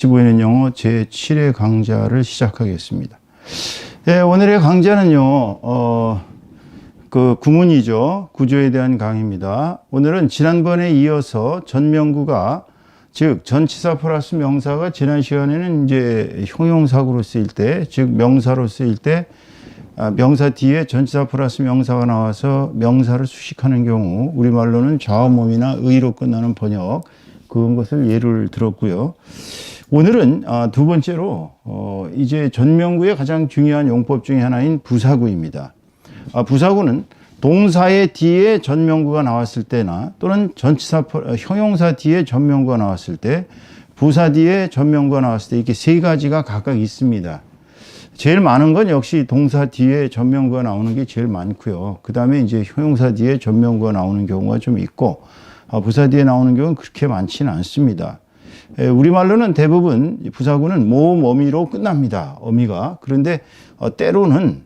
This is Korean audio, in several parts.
15회는 영어 제7회 강좌를 시작하겠습니다. 예, 오늘의 강좌는요, 그 구문이죠. 구조에 대한 강의입니다. 오늘은 지난번에 이어서 전명구가, 즉, 전치사 플러스 명사가 지난 시간에는 이제 형용사구로 쓰일 때, 즉, 명사로 쓰일 때, 명사 뒤에 전치사 플러스 명사가 나와서 명사를 수식하는 경우, 우리말로는 좌우몸이나 의로 끝나는 번역, 그런 것을 예를 들었고요. 오늘은 두 번째로 이제 전명구의 가장 중요한 용법 중에 하나인 부사구입니다. 부사구는 동사의 뒤에 전명구가 나왔을 때나 또는 전치사 형용사 뒤에 전명구가 나왔을 때, 부사 뒤에 전명구가 나왔을 때 이렇게 세 가지가 각각 있습니다. 제일 많은 건 역시 동사 뒤에 전명구가 나오는 게 제일 많고요. 그 다음에 이제 형용사 뒤에 전명구가 나오는 경우가 좀 있고, 부사 뒤에 나오는 경우는 그렇게 많지는 않습니다. 우리말로는 대부분 부사구는 모음 어미로 끝납니다. 어미가. 그런데 때로는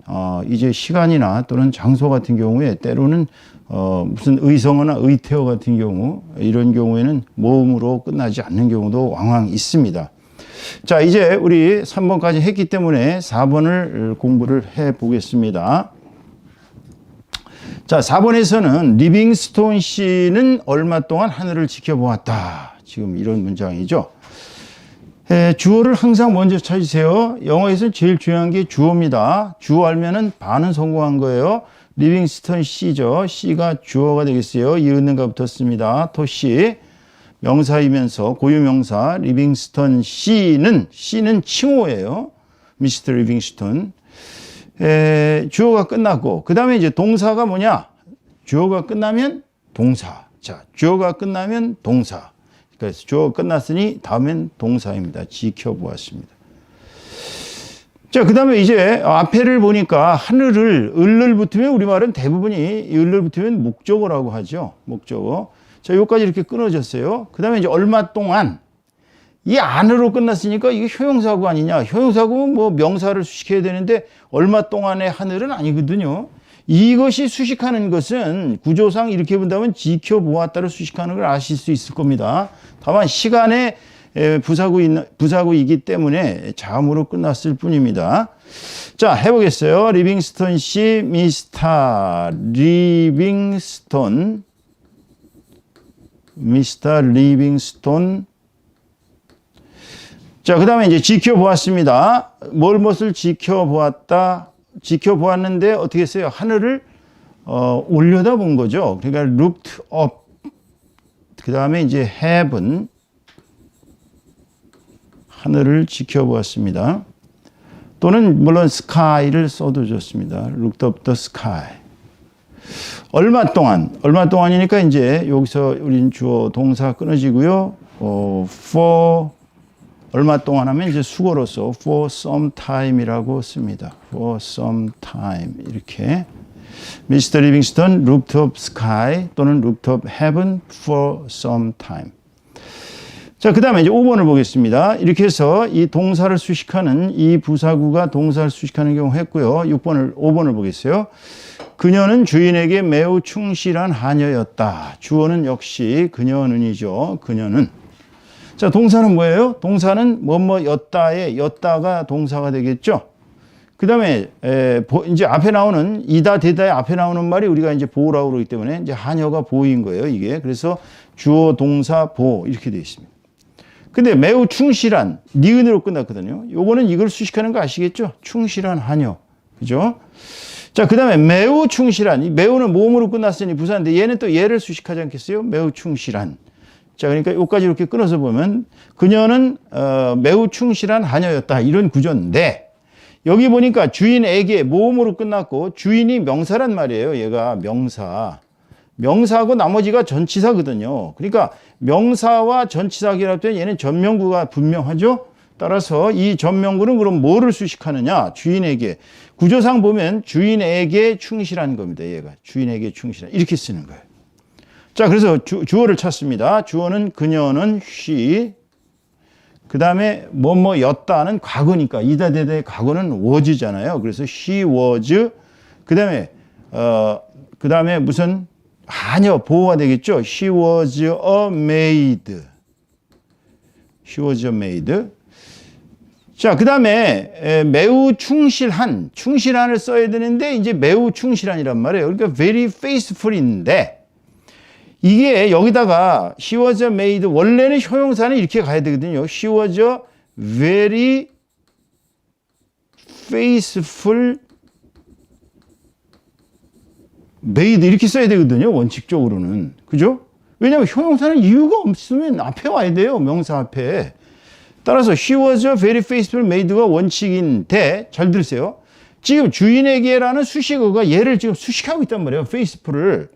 이제 시간이나 또는 장소 같은 경우에 때로는 무슨 의성어나 의태어 같은 경우, 이런 경우에는 모음으로 끝나지 않는 경우도 왕왕 있습니다. 자, 이제 우리 3번까지 했기 때문에 4번을 공부를 해 보겠습니다. 자, 4번에서는 리빙스톤 씨는 얼마 동안 하늘을 지켜보았다. 지금 이런 문장이죠. 주어를 항상 먼저 찾으세요. 영어에서는 제일 중요한 게 주어입니다. 주어 알면은 반은 성공한 거예요. 리빙스턴 씨죠. 씨가 주어가 되겠어요. 이은는가 붙었습니다. 토씨. 명사이면서 고유명사 리빙스턴 씨는 칭호예요. 미스터 리빙스턴. 주어가 끝났고, 그 다음에 이제 동사가 뭐냐? 주어가 끝나면 동사. 자, 주어가 끝나면 동사. 그래서 주어가 끝났으니 다음엔 동사입니다. 지켜보았습니다. 자, 그 다음에 이제 앞에를 보니까 하늘을 을을 붙으면 우리말은 대부분이 을을 붙으면 목적어라고 하죠. 목적어. 자, 여기까지 이렇게 끊어졌어요. 그 다음에 이제 얼마 동안, 이 안으로 끝났으니까 이게 효용사구 아니냐. 효용사구는 뭐 명사를 수식해야 되는데 얼마 동안의 하늘은 아니거든요. 이것이 수식하는 것은 구조상 이렇게 본다면 지켜보았다를 수식하는 걸 아실 수 있을 겁니다. 다만 시간에 부사구이기 때문에 자음으로 끝났을 뿐입니다. 자, 해보겠어요. 리빙스턴 씨, 미스터 리빙스턴. 자, 그 다음에 이제 지켜보았습니다. 무엇을 지켜보았다. 지켜보았는데 어떻게 했어요? 하늘을 올려다본 거죠. 그러니까 looked up. 그 다음에 이제 heaven. 하늘을 지켜보았습니다. 또는 물론 sky를 써도 좋습니다. looked up the sky. 얼마 동안이니까 이제 여기서 우린 주어 동사 끊어지고요. for 얼마 동안 하면 이제 수거로서 for some time이라고 씁니다. for some time 이렇게. Mr. Livingston looked up sky 또는 looked up heaven for some time. 자, 그 다음에 이제 5번을 보겠습니다. 이렇게 해서 이 동사를 수식하는 이 부사구가 동사를 수식하는 경우 했고요. 5번을 보겠어요. 그녀는 주인에게 매우 충실한 하녀였다. 주어는 역시 그녀는이죠. 그녀는. 자, 동사는 뭐예요? 동사는 뭐뭐였다에 였다가 동사가 되겠죠. 그 다음에 이제 앞에 나오는 이다 대다의 앞에 나오는 말이 우리가 이제 보라고 그러기 때문에 이제 하녀가 보인 거예요. 이게 그래서 주어 동사 보 이렇게 되어 있습니다. 근데 매우 충실한 니은으로 끝났거든요. 요거는 이걸 수식하는 거 아시겠죠? 충실한 하녀. 그죠? 자, 그 다음에 매우 충실한. 이 매우는 모음으로 끝났으니 부사인데 얘는 또 얘를 수식하지 않겠어요? 매우 충실한. 자, 그러니까 여기까지 이렇게 끊어서 보면 그녀는 매우 충실한 하녀였다. 이런 구조인데 여기 보니까 주인에게 모음으로 끝났고 주인이 명사란 말이에요. 얘가 명사. 명사하고 나머지가 전치사거든요. 그러니까 명사와 전치사 결합된 얘는 전명구가 분명하죠. 따라서 이 전명구는 그럼 뭐를 수식하느냐? 주인에게. 구조상 보면 주인에게 충실한 겁니다. 얘가 주인에게 충실한 이렇게 쓰는 거예요. 자, 그래서 주어를 찾습니다. 주어는 그녀는 she. 그 다음에 뭐뭐였다는 과거니까 이다대다의 과거는 was잖아요. 그래서 she was. 그 다음에 무슨 하녀 보호가 되겠죠. She was a maid. She was a maid. 자, 그 다음에 매우 충실한을 써야 되는데 이제 매우 충실한이란 말이에요. 그러니까 very faithful인데 이게 여기다가 she was made 원래는 형용사는 이렇게 가야 되거든요. she was very faithful made 이렇게 써야 되거든요. 원칙적으로는. 그죠? 왜냐하면 형용사는 이유가 없으면 앞에 와야 돼요. 명사 앞에. 따라서 she was very faithful made가 원칙인데 잘 들으세요. 지금 주인에게라는 수식어가 얘를 지금 수식하고 있단 말이에요. faithful을.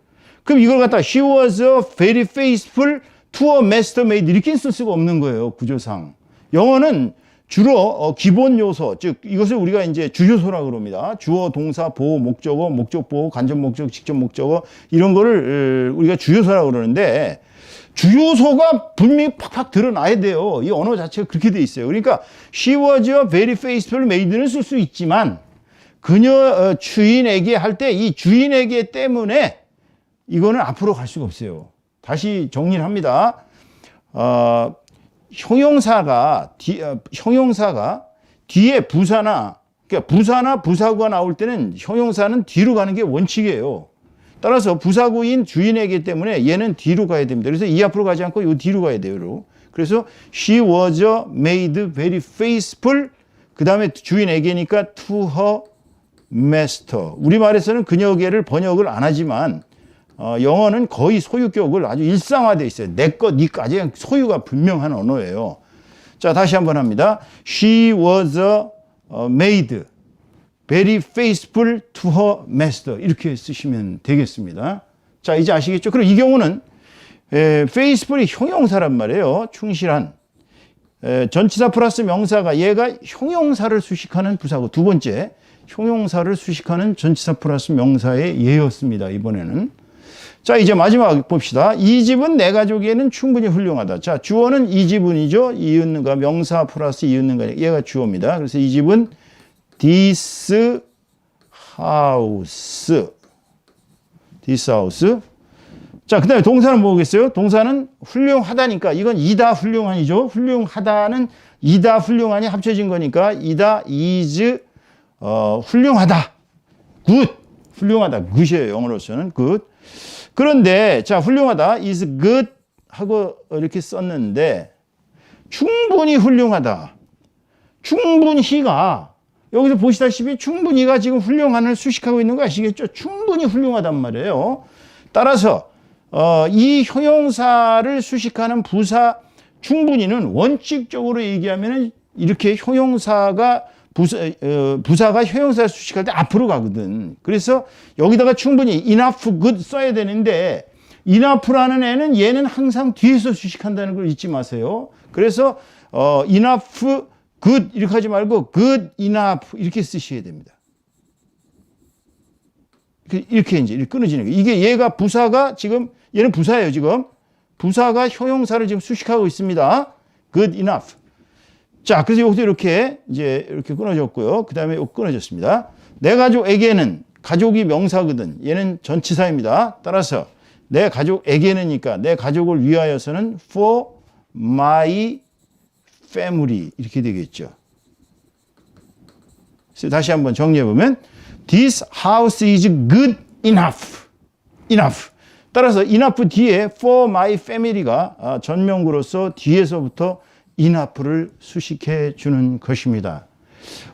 그럼 이걸 갖다가 she was very faithful to a master maid 이렇게 쓸 수가 없는 거예요. 구조상. 영어는 주로 기본 요소, 즉 이것을 우리가 이제 주요소라고 그럽니다. 주어, 동사, 보호, 목적어, 목적 보호, 간접 목적, 직접 목적어 이런 거를 우리가 주요소라고 그러는데 주요소가 분명히 팍팍 드러나야 돼요. 이 언어 자체가 그렇게 돼 있어요. 그러니까 she was very faithful maid는 쓸 수 있지만 그녀 주인에게 할 때 이 주인에게 때문에 이거는 앞으로 갈 수가 없어요. 다시 정리를 합니다. 형용사가 뒤에 부사나 부사구가 나올 때는 형용사는 뒤로 가는 게 원칙이에요. 따라서 부사구인 주인에게 때문에 얘는 뒤로 가야 됩니다. 그래서 이 앞으로 가지 않고 이 뒤로 가야 돼요. 그래서 she was made very faithful 그 다음에 주인에게니까 to her master. 우리말에서는 그녀에게를 번역을 안 하지만 영어는 거의 소유격을 아주 일상화되어 있어요. 내 것, 네 까지 소유가 분명한 언어예요. 자, 다시 한번 합니다. She was made very faithful to her master. 이렇게 쓰시면 되겠습니다. 자, 이제 아시겠죠? 그럼 이 경우는 faithful이 형용사란 말이에요. 충실한. 전치사 플러스 명사가 얘가 형용사를 수식하는 부사고 두 번째 형용사를 수식하는 전치사 플러스 명사의 예였습니다. 이번에는. 자, 이제 마지막 봅시다. 이 집은 내 가족에는 충분히 훌륭하다. 자, 주어는 이 집은이죠. 이웃는가 명사 플러스 이웃는가 얘가 주어입니다. 그래서 이 집은 this house. 자, 그 다음에 동사는 뭐겠어요? 동사는 훌륭하다니까 이건 이다 훌륭한이죠. 훌륭하다는 이다 훌륭한이 합쳐진 거니까 이다 is 훌륭하다. good. 훌륭하다. good이에요. 영어로서는 good. 그런데 자 훌륭하다 is good 하고 이렇게 썼는데 충분히 훌륭하다. 충분히가 여기서 보시다시피 충분히가 지금 훌륭한을 수식하고 있는 거 아시겠죠? 충분히 훌륭하단 말이에요. 따라서 이 형용사를 수식하는 부사 충분히는 원칙적으로 얘기하면 이렇게 형용사가 부사가 형용사를 수식할 때 앞으로 가거든. 그래서 여기다가 충분히 enough good 써야 되는데 enough라는 애는 얘는 항상 뒤에서 수식한다는 걸 잊지 마세요. 그래서 enough good 이렇게 하지 말고 good enough 이렇게 쓰셔야 됩니다. 이렇게 이제 이렇게 끊어지는 거예요. 이게 얘가 부사가 지금 얘는 부사예요. 지금 부사가 형용사를 지금 수식하고 있습니다. good enough. 자, 그래서 여기서 이렇게 끊어졌고요. 그 다음에 끊어졌습니다. 내 가족에게는 가족이 명사거든. 얘는 전치사입니다. 따라서 내 가족에게는니까 내 가족을 위하여서는 for my family 이렇게 되겠죠. 그래서 다시 한번 정리해 보면 this house is good enough. 따라서 enough 뒤에 for my family가 전명구로서 뒤에서부터 enough를 수식해 주는 것입니다.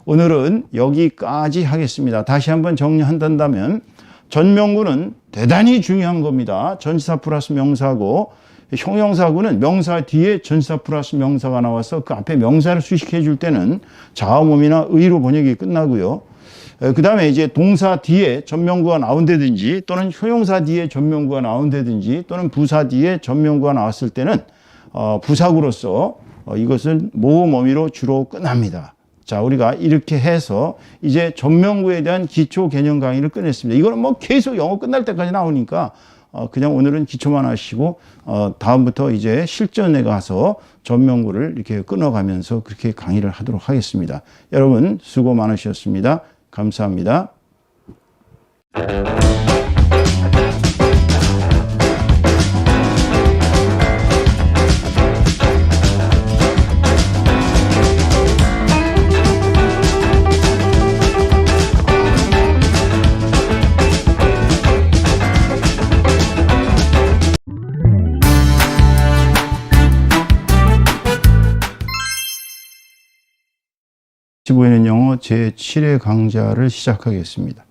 오늘은 여기까지 하겠습니다. 다시 한번 정리한다면 전명구는 대단히 중요한 겁니다. 전치사 플러스 명사고 형용사구는 명사 뒤에 전치사 플러스 명사가 나와서 그 앞에 명사를 수식해 줄 때는 자음음이나 의로 번역이 끝나고요. 그 다음에 이제 동사 뒤에 전명구가 나온다든지 또는 형용사 뒤에 전명구가 나온다든지 또는 부사 뒤에 전명구가 나왔을 때는 부사구로서 이것은 모음어미로 주로 끝납니다. 자, 우리가 이렇게 해서 이제 전명구에 대한 기초 개념 강의를 끝냈습니다. 이거는 뭐 계속 영어 끝날 때까지 나오니까 그냥 오늘은 기초만 하시고 다음부터 이제 실전에 가서 전명구를 이렇게 끊어가면서 그렇게 강의를 하도록 하겠습니다. 여러분 수고 많으셨습니다. 감사합니다. 15회는 영어 제7회 강좌를 시작하겠습니다.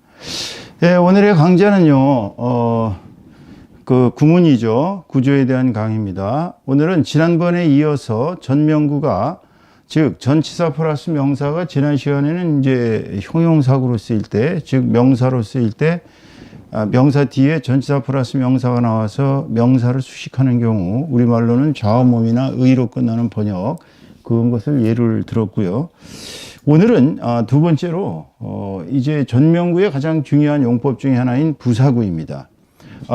네, 오늘의 강좌는요, 그 구문이죠. 구조에 대한 강의입니다. 오늘은 지난번에 이어서 전명구가, 즉 전치사 플러스 명사가 지난 시간에는 이제 형용사구로 쓰일 때, 즉 명사로 쓰일 때, 명사 뒤에 전치사 플러스 명사가 나와서 명사를 수식하는 경우, 우리말로는 좌우몸이나 의로 끝나는 번역, 그런 것을 예를 들었고요. 오늘은 두 번째로 이제 전명구의 가장 중요한 용법 중에 하나인 부사구입니다.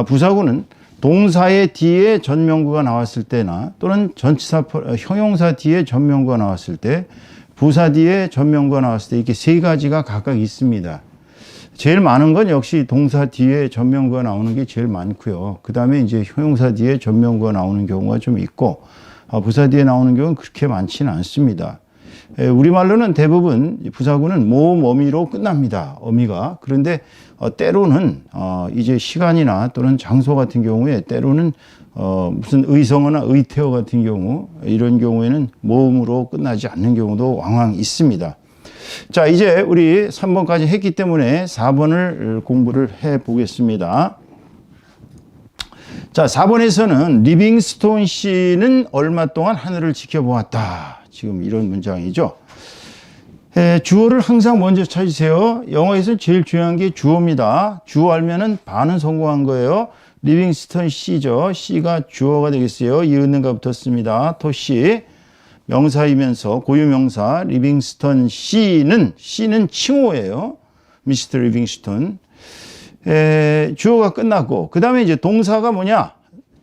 부사구는 동사의 뒤에 전명구가 나왔을 때나 또는 전치사 형용사 뒤에 전명구가 나왔을 때, 부사 뒤에 전명구가 나왔을 때 이렇게 세 가지가 각각 있습니다. 제일 많은 건 역시 동사 뒤에 전명구가 나오는 게 제일 많고요. 그 다음에 이제 형용사 뒤에 전명구가 나오는 경우가 좀 있고, 부사 뒤에 나오는 경우는 그렇게 많지는 않습니다. 우리말로는 대부분 부사구는 모음 어미로 끝납니다. 어미가. 그런데 때로는 이제 시간이나 또는 장소 같은 경우에 때로는 무슨 의성어나 의태어 같은 경우, 이런 경우에는 모음으로 끝나지 않는 경우도 왕왕 있습니다. 자, 이제 우리 3번까지 했기 때문에 4번을 공부를 해 보겠습니다. 자, 4번에서는 리빙스톤 씨는 얼마 동안 하늘을 지켜보았다. 지금 이런 문장이죠. 주어를 항상 먼저 찾으세요. 영어에서 제일 중요한 게 주어입니다. 주어 알면은 반은 성공한 거예요. 리빙스턴 씨죠. 씨가 주어가 되겠어요. 이은는가 붙었습니다. 토씨. 명사이면서 고유명사 리빙스턴 씨는 칭호예요. 미스터 리빙스턴. 주어가 끝났고, 그 다음에 이제 동사가 뭐냐?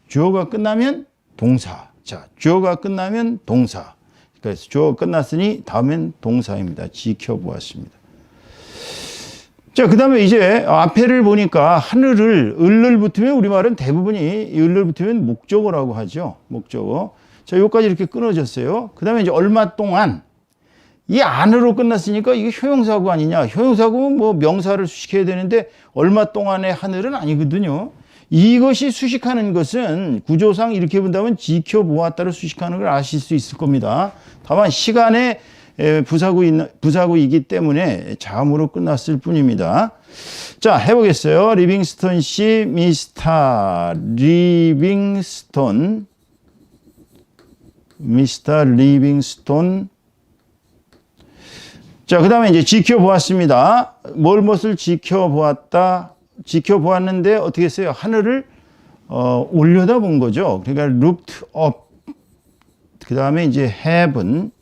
주어가 끝나면 동사. 자, 주어가 끝나면 동사. 그래서 주어가 끝났으니 다음엔 동사입니다. 지켜보았습니다. 자, 그 다음에 이제 앞에를 보니까 하늘을 을을 붙으면 우리말은 대부분이 을을 붙으면 목적어라고 하죠. 목적어. 자, 여기까지 이렇게 끊어졌어요. 그 다음에 이제 얼마 동안, 이 안으로 끝났으니까 이게 효용사구 아니냐. 효용사구는 뭐 명사를 수식해야 되는데 얼마 동안의 하늘은 아니거든요. 이것이 수식하는 것은 구조상 이렇게 본다면 지켜보았다를 수식하는 걸 아실 수 있을 겁니다. 다만 시간에 부사구이기 때문에 자음으로 끝났을 뿐입니다. 자, 해보겠어요. 리빙스턴 씨, 미스터 리빙스톤. 자, 그 다음에 이제 지켜보았습니다. 무엇을 지켜보았다. 지켜보았는데 어떻게 했어요? 하늘을 올려다 본 거죠. 그러니까 looked up. 그 다음에 이제 heaven.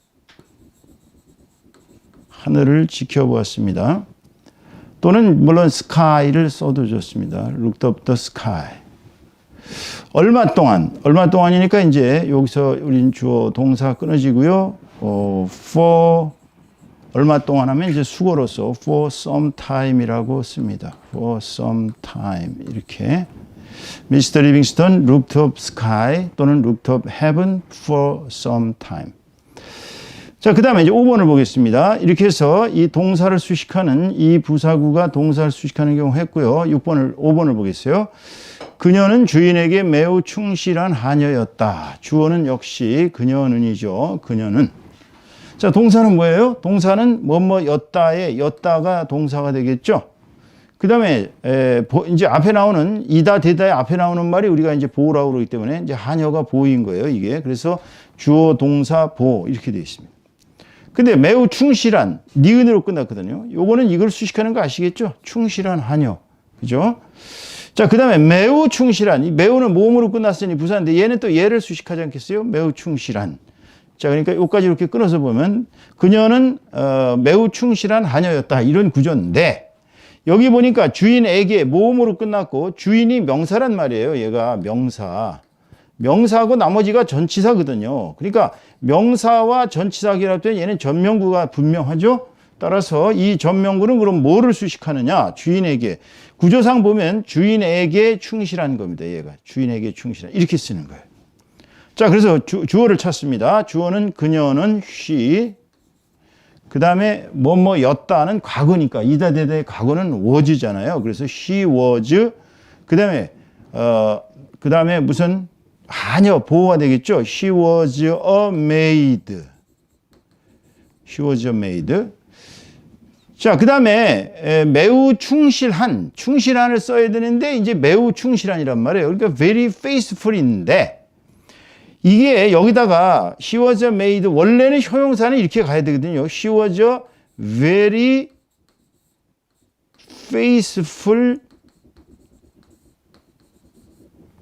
하늘을 지켜보았습니다. 또는 물론 sky를 써도 좋습니다. looked up the sky. 얼마 동안이니까 이제 여기서 우린 주어 동사 끊어지고요. for 얼마 동안 하면 이제 수거로서 for some time이라고 씁니다. for some time 이렇게. Mr. Livingston looked up sky 또는 looked up heaven for some time. 자, 그 다음에 이제 5번을 보겠습니다. 이렇게 해서 이 동사를 수식하는 이 부사구가 동사를 수식하는 경우 했고요. 5번을 보겠어요. 그녀는 주인에게 매우 충실한 하녀였다. 주어는 역시 그녀는이죠. 그녀는. 자, 동사는 뭐예요? 동사는 뭐뭐였다에 였다가 동사가 되겠죠. 그 다음에 이제 앞에 나오는 이다 대다의 앞에 나오는 말이 우리가 이제 보라고 그러기 때문에 이제 하녀가 보인 거예요. 이게 그래서 주어 동사 보 이렇게 되어 있습니다. 근데 매우 충실한 니은으로 끝났거든요. 요거는 이걸 수식하는 거 아시겠죠? 충실한 하녀. 그죠? 자, 그 다음에 매우 충실한. 이 매우는 모음으로 끝났으니 부사인데 얘는 또 얘를 수식하지 않겠어요? 매우 충실한. 자, 그러니까 여기까지 이렇게 끊어서 보면 그녀는 매우 충실한 하녀였다. 이런 구조인데 여기 보니까 주인에게 모음으로 끝났고 주인이 명사란 말이에요. 얘가 명사. 명사하고 나머지가 전치사거든요. 그러니까 명사와 전치사 결합 된 얘는 전명구가 분명하죠. 따라서 이 전명구는 그럼 뭐를 수식하느냐? 주인에게. 구조상 보면 주인에게 충실한 겁니다. 얘가 주인에게 충실한 이렇게 쓰는 거예요. 자, 그래서 주어를 찾습니다. 주어는 그녀는 she. 그 다음에 뭐뭐였다는 과거니까 이다대다의 과거는 was잖아요. 그래서 she was. 그 다음에 무슨 하녀 보호가 되겠죠. She was a maid. She was a maid. 자, 그 다음에 매우 충실한을 써야 되는데 이제 매우 충실한이란 말이에요. 그러니까 very faithful인데 이게 여기다가 she was made 원래는 형용사는 이렇게 가야 되거든요. she was very faithful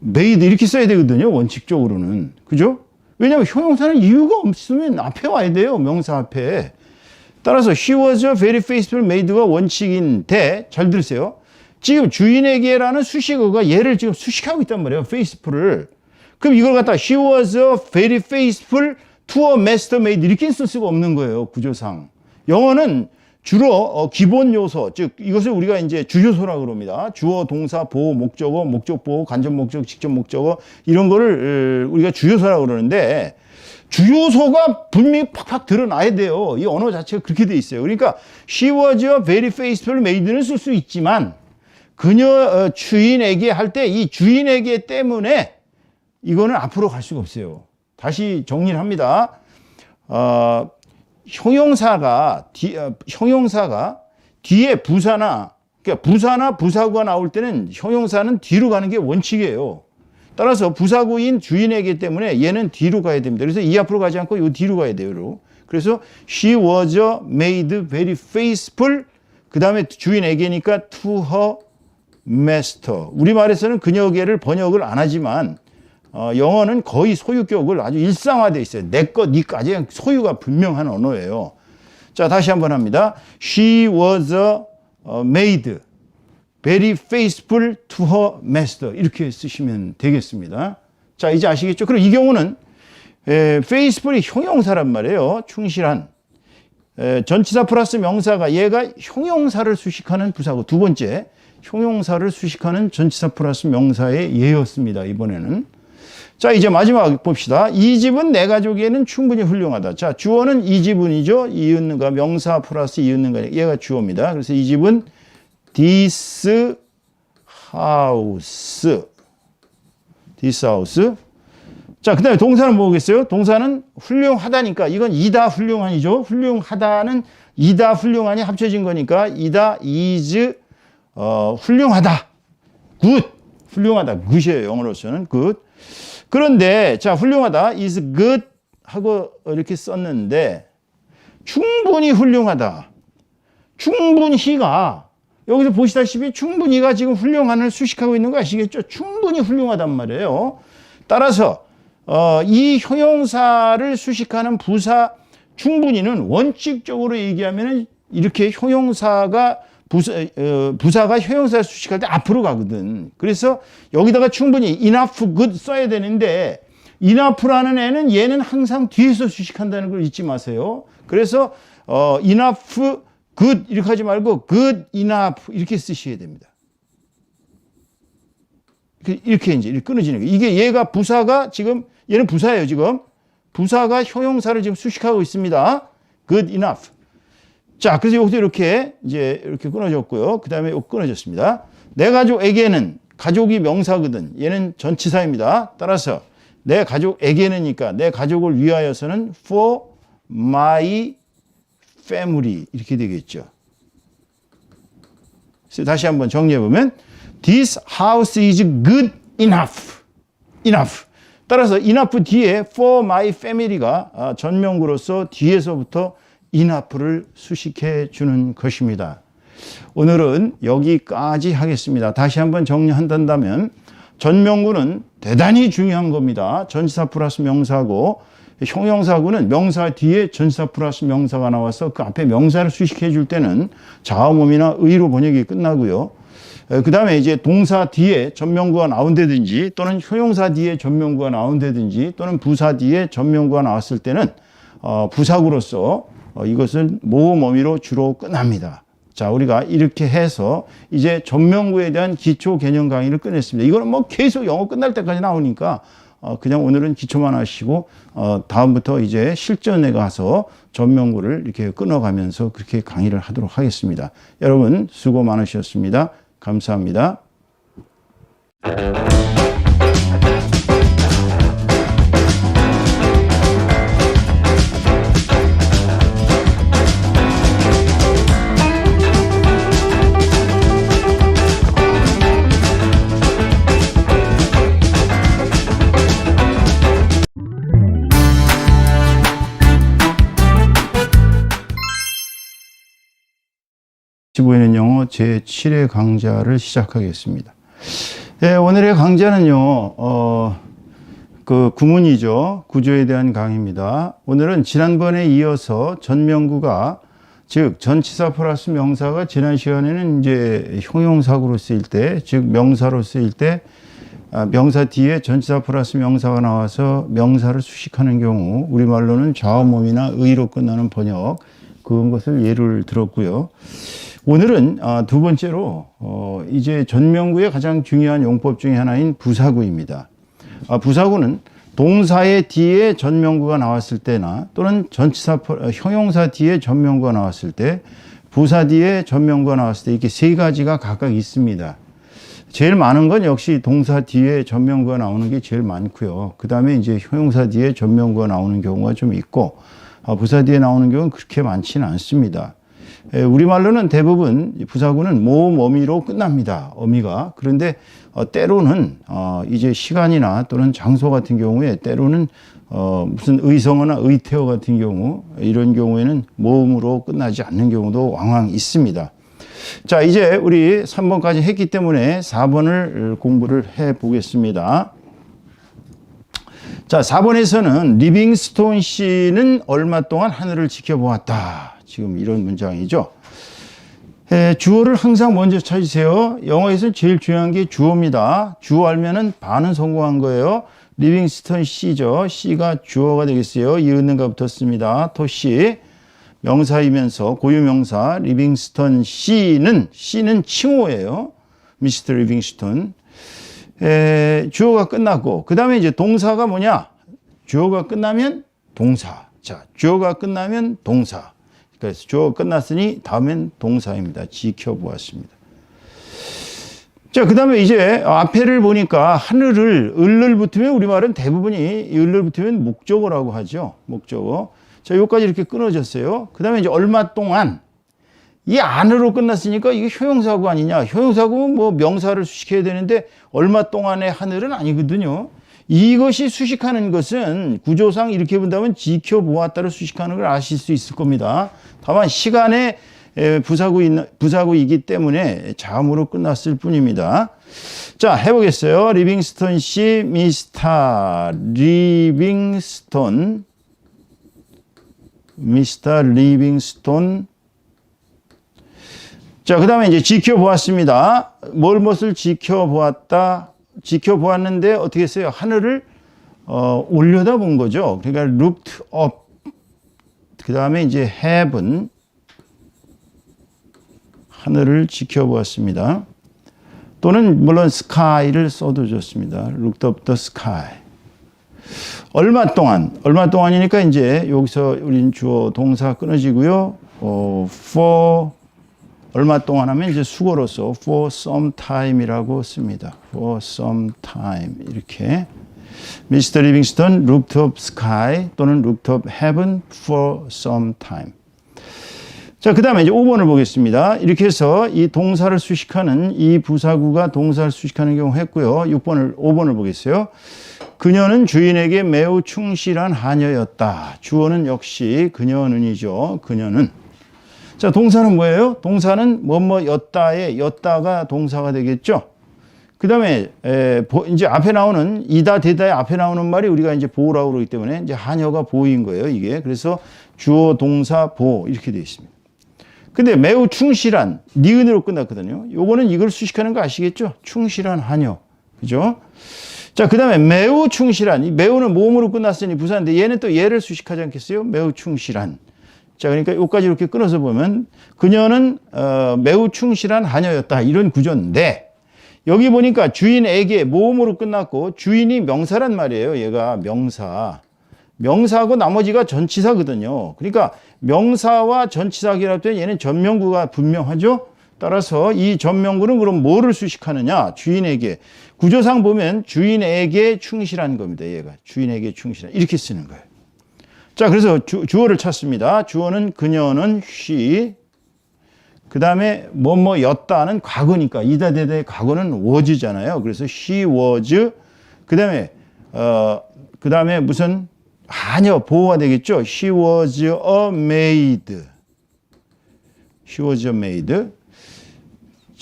made 이렇게 써야 되거든요. 원칙적으로는. 그죠? 왜냐하면 형용사는 이유가 없으면 앞에 와야 돼요. 명사 앞에. 따라서 she was very faithful made가 원칙인데 잘 들으세요. 지금 주인에게라는 수식어가 얘를 지금 수식하고 있단 말이에요. faithful을. 그럼 이걸 갖다가 she was very faithful to a master maid 이렇게 쓸 수가 없는 거예요. 구조상. 영어는 주로 기본 요소, 즉 이것을 우리가 이제 주요소라고 그럽니다. 주어, 동사, 보호, 목적어, 목적 보호, 간접 목적, 직접 목적어 이런 거를 우리가 주요소라고 그러는데 주요소가 분명히 팍팍 드러나야 돼요. 이 언어 자체가 그렇게 돼 있어요. 그러니까 she was very faithful maid는 쓸 수 있지만 그녀 주인에게 할 때 이 주인에게 때문에 이거는 앞으로 갈 수가 없어요. 다시 정리를 합니다. 형용사가 뒤에 부사나 그러니까 부사나 부사구가 나올 때는 형용사는 뒤로 가는 게 원칙이에요. 따라서 부사구인 주인에게 때문에 얘는 뒤로 가야 됩니다. 그래서 이 앞으로 가지 않고 이 뒤로 가야 돼요. 그래서 she was made very faithful 그 다음에 주인에게니까 to her master. 우리말에서는 그녀에게를 번역을 안 하지만 영어는 거의 소유격을 아주 일상화되어 있어요. 내 것, 니까지 소유가 분명한 언어예요. 자, 다시 한번 합니다. She was made very faithful to her master. 이렇게 쓰시면 되겠습니다. 자, 이제 아시겠죠? 그럼 이 경우는 faithful이 형용사란 말이에요. 충실한. 전치사 플러스 명사가 얘가 형용사를 수식하는 부사고 두 번째 형용사를 수식하는 전치사 플러스 명사의 예였습니다. 이번에는. 자, 이제 마지막 봅시다. 이 집은 내 가족에는 충분히 훌륭하다. 자, 주어는 이 집은이죠. 이웃는가 명사 플러스 이웃는가 얘가 주어입니다. 그래서 이 집은 this house. 자, 그 다음에 동사는 뭐겠어요? 동사는 훌륭하다니까 이건 이다 훌륭한이죠. 훌륭하다는 이다 훌륭한이 합쳐진 거니까 이다 is 훌륭하다. good. 훌륭하다. good이에요. 영어로서는 good. 그런데 자 훌륭하다 is good 하고 이렇게 썼는데 충분히 훌륭하다. 충분히가 여기서 보시다시피 충분히가 지금 훌륭한을 수식하고 있는 거 아시겠죠? 충분히 훌륭하단 말이에요. 따라서 이 형용사를 수식하는 부사 충분히는 원칙적으로 얘기하면 이렇게 형용사가 부사가 형용사를 수식할 때 앞으로 가거든. 그래서 여기다가 충분히 enough good 써야 되는데 enough라는 얘는 항상 뒤에서 수식한다는 걸 잊지 마세요. 그래서 enough good 이렇게 하지 말고 good enough 이렇게 쓰셔야 됩니다. 이렇게 이제 끊어지는 거예요. 이게 얘가 부사가 지금 얘는 부사예요. 지금 부사가 형용사를 지금 수식하고 있습니다. good enough. 자, 그래서 여기서 이렇게 끊어졌고요. 그 다음에 끊어졌습니다. 내 가족에게는 가족이 명사거든. 얘는 전치사입니다. 따라서 내 가족에게는니까 내 가족을 위하여서는 for my family 이렇게 되겠죠. 그래서 다시 한번 정리해 보면 this house is good enough. 따라서 enough 뒤에 for my family가 전명구로서 뒤에서부터 enough를 수식해 주는 것입니다. 오늘은 여기까지 하겠습니다. 다시 한번 정리한다면 전명구는 대단히 중요한 겁니다. 전치사 플러스 명사고 형용사구는 명사 뒤에 전치사 플러스 명사가 나와서 그 앞에 명사를 수식해 줄 때는 자음음이나 의로 번역이 끝나고요. 그 다음에 이제 동사 뒤에 전명구가 나온다든지 또는 형용사 뒤에 전명구가 나온다든지 또는 부사 뒤에 전명구가 나왔을 때는 부사구로서 이것은 모음 어미로 주로 끝납니다. 자, 우리가 이렇게 해서 이제 전명구에 대한 기초 개념 강의를 끝냈습니다. 이거는 뭐 계속 영어 끝날 때까지 나오니까 그냥 오늘은 기초만 하시고 다음부터 이제 실전에 가서 전명구를 이렇게 끊어가면서 그렇게 강의를 하도록 하겠습니다. 여러분 수고 많으셨습니다. 감사합니다. 맛이 보이는 영어 제7회 강좌를 시작하겠습니다. 예, 오늘의 강좌는요, 그 구문이죠. 구조에 대한 강의입니다. 오늘은 지난번에 이어서 전명구가, 즉 전치사 플러스 명사가 지난 시간에는 이제 형용사구로 쓰일 때, 즉 명사로 쓰일 때 명사 뒤에 전치사 플러스 명사가 나와서 명사를 수식하는 경우, 우리말로는 좌우몸이나 의로 끝나는 번역, 그런 것을 예를 들었고요. 오늘은 두 번째로 이제 전명구의 가장 중요한 용법 중에 하나인 부사구입니다. 부사구는 동사의 뒤에 전명구가 나왔을 때나 또는 전치사 형용사 뒤에 전명구가 나왔을 때, 부사 뒤에 전명구가 나왔을 때 이렇게 세 가지가 각각 있습니다. 제일 많은 건 역시 동사 뒤에 전명구가 나오는 게 제일 많고요. 그 다음에 이제 형용사 뒤에 전명구가 나오는 경우가 좀 있고, 부사 뒤에 나오는 경우는 그렇게 많지는 않습니다. 우리말로는 대부분 부사구는 모음 어미로 끝납니다. 어미가. 그런데 때로는 이제 시간이나 또는 장소 같은 경우에 때로는 무슨 의성어나 의태어 같은 경우, 이런 경우에는 모음으로 끝나지 않는 경우도 왕왕 있습니다. 자, 이제 우리 3번까지 했기 때문에 4번을 공부를 해 보겠습니다. 자, 4번에서는 리빙스톤 씨는 얼마 동안 하늘을 지켜보았다. 지금 이런 문장이죠. 주어를 항상 먼저 찾으세요. 영어에서는 제일 중요한 게 주어입니다. 주어 알면은 반은 성공한 거예요. 리빙스톤 씨죠. 씨가 주어가 되겠어요. 이은는가 붙었습니다. 토씨. 명사이면서 고유명사 리빙스턴 씨는 칭호예요. 미스터 리빙스턴. 주어가 끝났고, 그 다음에 이제 동사가 뭐냐? 주어가 끝나면 동사. 자, 주어가 끝나면 동사. 그래서 주어가 끝났으니 다음엔 동사입니다. 지켜보았습니다. 자, 그 다음에 이제 앞에를 보니까 하늘을 을을 붙으면 우리말은 대부분이 을을 붙으면 목적어라고 하죠. 목적어. 자, 여기까지 이렇게 끊어졌어요. 그 다음에 이제 얼마 동안, 이 안으로 끝났으니까 이게 효용사구 아니냐. 효용사구는 뭐 명사를 수식해야 되는데 얼마 동안의 하늘은 아니거든요. 이것이 수식하는 것은 구조상 이렇게 본다면 지켜보았다를 수식하는 걸 아실 수 있을 겁니다. 다만 시간에 부사구이기 때문에 자음으로 끝났을 뿐입니다. 자, 해보겠어요. 리빙스턴 씨, 미스터 리빙스턴. 자, 그 다음에 이제 지켜보았습니다. 무엇을 지켜보았다. 지켜보았는데 어떻게 했어요? 하늘을 올려다 본 거죠. 그러니까 looked up. 그 다음에 이제 heaven. 하늘을 지켜보았습니다. 또는 물론 sky를 써도 좋습니다. looked up the sky. 얼마 동안이니까 이제 여기서 우린 주어 동사 끊어지고요. for 얼마 동안 하면 이제 수고로서 for some time이라고 씁니다. for some time 이렇게. Mr. Livingston looked up sky 또는 looked up heaven for some time. 자, 그 다음에 이제 5번을 보겠습니다. 이렇게 해서 이 동사를 수식하는 이 부사구가 동사를 수식하는 경우 했고요. 5번을 보겠어요. 그녀는 주인에게 매우 충실한 하녀였다. 주어는 역시 그녀는이죠. 그녀는. 자, 동사는 뭐예요? 동사는 뭐뭐였다에 였다가 동사가 되겠죠. 그 다음에 이제 앞에 나오는 이다 대다의 앞에 나오는 말이 우리가 이제 보라고 그러기 때문에 이제 하녀가 보인 거예요. 이게. 그래서 주어 동사 보 이렇게 되어 있습니다. 근데 매우 충실한 니은으로 끝났거든요. 요거는 이걸 수식하는 거 아시겠죠? 충실한 하녀. 그죠? 자, 그 다음에 매우 충실한, 이 매우는 모음으로 끝났으니 부사인데 얘는 또 얘를 수식하지 않겠어요? 매우 충실한. 자, 그러니까 여기까지 이렇게 끊어서 보면 그녀는 매우 충실한 하녀였다. 이런 구조인데 여기 보니까 주인에게 모음으로 끝났고 주인이 명사란 말이에요. 얘가 명사. 명사하고 나머지가 전치사거든요. 그러니까 명사와 전치사 결합된 얘는 전명구가 분명하죠. 따라서 이 전명구는 그럼 뭐를 수식하느냐? 주인에게. 구조상 보면 주인에게 충실한 겁니다. 얘가 주인에게 충실한 이렇게 쓰는 거예요. 자, 그래서 주어를 찾습니다. 주어는 그녀는 she. 그 다음에 뭐뭐였다는 과거니까 이다대다의 과거는 was잖아요. 그래서 she was. 그 다음에 무슨 하녀 보호가 되겠죠. She was a maid. She was a maid.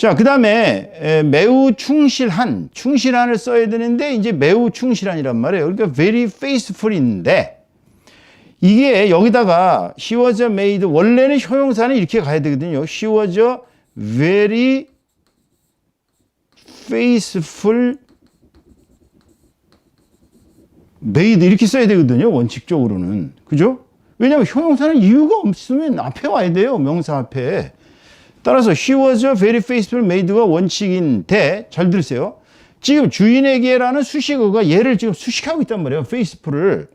자, 그 다음에 매우 충실한을 써야 되는데 이제 매우 충실한이란 말이에요. 그러니까 very faithful인데 이게 여기다가 she was made 원래는 형용사는 이렇게 가야 되거든요. she was very faithful made 이렇게 써야 되거든요. 원칙적으로는. 그죠? 왜냐하면 형용사는 이유가 없으면 앞에 와야 돼요. 명사 앞에. 따라서 she was very faithful made가 원칙인데 잘 들으세요. 지금 주인에게라는 수식어가 얘를 지금 수식하고 있단 말이에요. faithful을.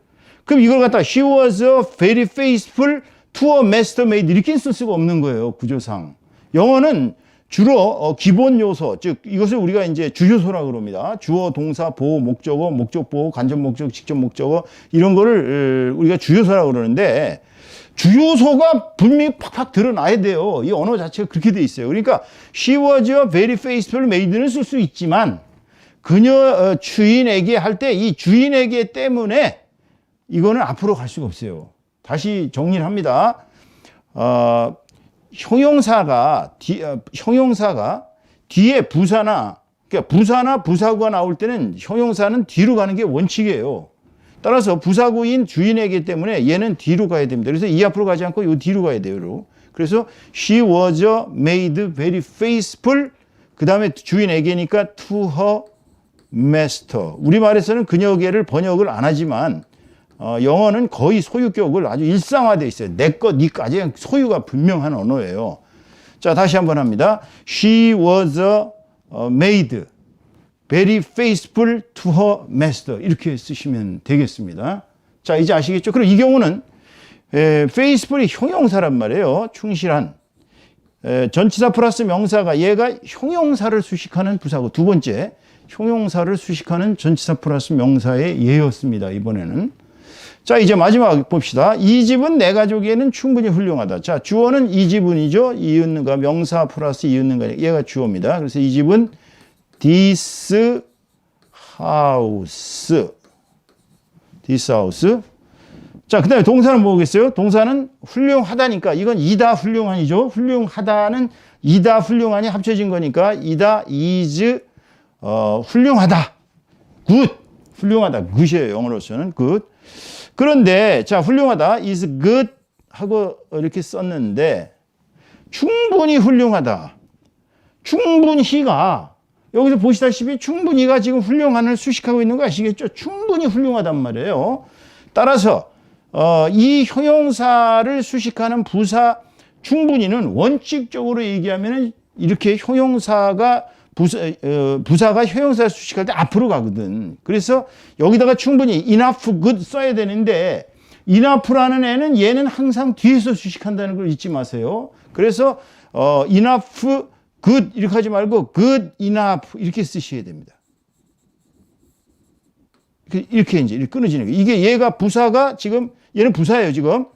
그럼 이걸 갖다가 she was very faithful to a master maid 이렇게 쓸 수가 없는 거예요. 구조상. 영어는 주로 기본 요소, 즉 이것을 우리가 이제 주요소라고 그럽니다. 주어, 동사, 보호, 목적어, 목적 보호, 간접 목적, 직접 목적어 이런 거를 우리가 주요소라고 그러는데 주요소가 분명히 팍팍 드러나야 돼요. 이 언어 자체가 그렇게 돼 있어요. 그러니까 she was very faithful maid는 쓸 수 있지만 그녀 주인에게 할 때 이 주인에게 때문에 이거는 앞으로 갈 수가 없어요. 다시 정리를 합니다. 형용사가 뒤에 부사나 그러니까 부사나 부사구가 나올 때는 형용사는 뒤로 가는 게 원칙이에요. 따라서 부사구인 주인에게 때문에 얘는 뒤로 가야 됩니다. 그래서 이 앞으로 가지 않고 이 뒤로 가야 돼요. 그래서 she was made very faithful 그 다음에 주인에게니까 to her master. 우리말에서는 그녀에게를 번역을 안 하지만 영어는 거의 소유격을 아주 일상화되어 있어요. 내 것, 니까지 소유가 분명한 언어예요. 자, 다시 한번 합니다. She was made very faithful to her master. 이렇게 쓰시면 되겠습니다. 자, 이제 아시겠죠? 그럼 이 경우는 faithful이 형용사란 말이에요. 충실한. 전치사 플러스 명사가 얘가 형용사를 수식하는 부사고 두 번째 형용사를 수식하는 전치사 플러스 명사의 예였습니다. 이번에는. 자, 이제 마지막 봅시다. 이 집은 내 가족에는 충분히 훌륭하다. 자, 주어는 이 집은이죠. 이웃는가 명사 플러스 이웃는가 얘가 주어입니다. 그래서 이 집은 this house. 자, 그 다음에 동사는 뭐겠어요? 동사는 훌륭하다니까 이건 이다 훌륭한이죠. 훌륭하다는 이다 훌륭한이 합쳐진 거니까 이다 is 훌륭하다. good. 훌륭하다. good이에요. 영어로서는 good. 그런데 자 훌륭하다 is good 하고 이렇게 썼는데 충분히 훌륭하다. 충분히가 여기서 보시다시피 충분히가 지금 훌륭한을 수식하고 있는 거 아시겠죠? 충분히 훌륭하단 말이에요. 따라서 이 형용사를 수식하는 부사 충분히는 원칙적으로 얘기하면 이렇게 형용사가 부사가 형용사를 수식할 때 앞으로 가거든. 그래서 여기다가 충분히 enough good 써야 되는데 enough라는 애는 얘는 항상 뒤에서 수식한다는 걸 잊지 마세요. 그래서 enough good 이렇게 하지 말고 good enough 이렇게 쓰셔야 됩니다. 이렇게 이제 끊어지는 거예요. 이게 얘가 부사가 지금 얘는 부사예요. 지금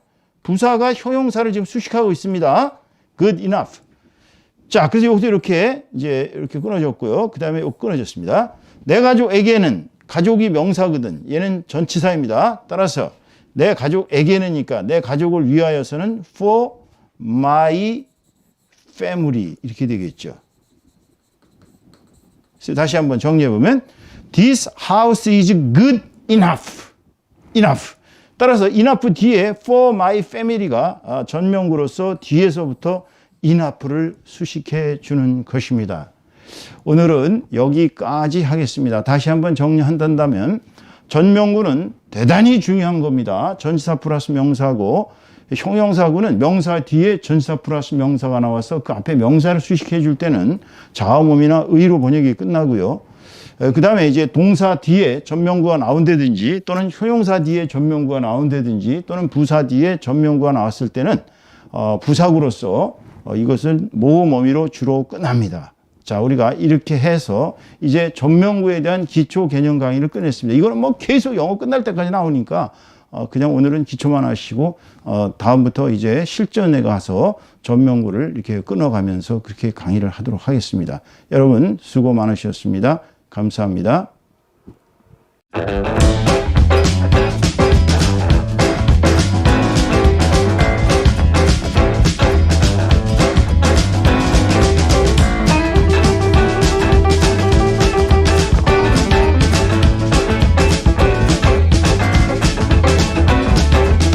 부사가 형용사를 지금 수식하고 있습니다. good enough. 자, 그래서 여기서 이렇게 이제 이렇게 끊어졌고요. 그 다음에 끊어졌습니다. 내 가족에게는 가족이 명사거든. 얘는 전치사입니다. 따라서 내 가족에게는니까 내 가족을 위하여서는 for my family 이렇게 되겠죠. 그래서 다시 한번 정리해 보면 this house is good enough. 따라서 enough 뒤에 for my family가 전명구로서 뒤에서부터 enough를 수식해 주는 것입니다. 오늘은 여기까지 하겠습니다. 다시 한번 정리한다면 전명구는 대단히 중요한 겁니다. 전치사 플러스 명사고 형용사구는 명사 뒤에 전치사 플러스 명사가 나와서 그 앞에 명사를 수식해 줄 때는 자음음이나 의로 번역이 끝나고요. 그 다음에 이제 동사 뒤에 전명구가 나온다든지 또는 형용사 뒤에 전명구가 나온다든지 또는 부사 뒤에 전명구가 나왔을 때는 부사구로서 이것은 모음 어미로 주로 끝납니다. 자, 우리가 이렇게 해서 이제 전명구에 대한 기초 개념 강의를 끝냈습니다. 이거는 뭐 계속 영어 끝날 때까지 나오니까 그냥 오늘은 기초만 하시고 다음부터 이제 실전에 가서 전명구를 이렇게 끊어가면서 그렇게 강의를 하도록 하겠습니다. 여러분 수고 많으셨습니다. 감사합니다.